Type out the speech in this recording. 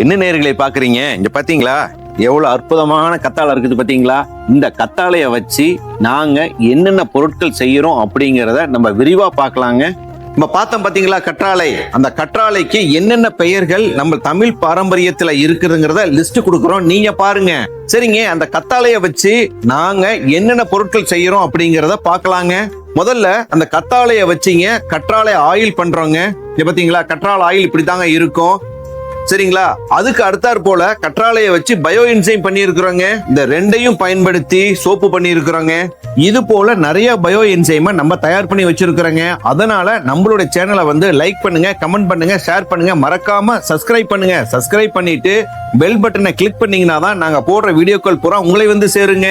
என்ன நேயர்களை பாக்குறீங்க? இங்க பாத்தீங்களா எவ்வளவு அற்புதமான கத்தாழை இருக்குது பாத்தீங்களா? இந்த கத்தாழைய வச்சு நாங்க என்னென்ன பொருட்கள் செய்யறோம் அப்படிங்கிறத நம்ம விரிவா பார்க்கலாங்க. நம்ம பார்த்தோம் பாத்தீங்களா கற்றாழை. அந்த கற்றாழைக்கு என்னென்ன பெயர்கள் நம்ம தமிழ் பாரம்பரியத்துல இருக்குதுங்கிறத லிஸ்ட் கொடுக்குறோம், நீங்க பாருங்க. சரிங்க, அந்த கத்தாழைய வச்சு நாங்க என்னென்ன பொருட்கள் செய்யறோம் அப்படிங்கிறத பார்க்கலாங்க. முதல்ல அந்த கத்தாழைய வச்சிங்க கற்றாழை ஆயில் பண்றோங்க. இங்க பாத்தீங்களா கற்றாழை ஆயில் இப்படிதாங்க இருக்கும். சரிங்களா, அதுக்கு அடுத்தாற் போல கற்றாழைய வச்சு பயோ என்சைம் பண்ணி இருக்கிறோங்க. இந்த ரெண்டையும் பயன்படுத்தி சோப்பு பண்ணி இருக்கிறோங்க. இது போல நிறைய பயோ என்சைமை நம்ம தயார் பண்ணி வச்சிருக்கிறோங்க. அதனால நம்மளுடைய சேனலை வந்து லைக் பண்ணுங்க, கமெண்ட் பண்ணுங்க, ஷேர் பண்ணுங்க, மறக்காம சப்ஸ்கிரைப் பண்ணுங்க. சப்ஸ்கிரைப் பண்ணிட்டு பெல் பட்டனை கிளிக் பண்ணீங்கன்னா தான் நாங்க போடுற வீடியோக்கள் பூரா உங்களை வந்து சேருங்க.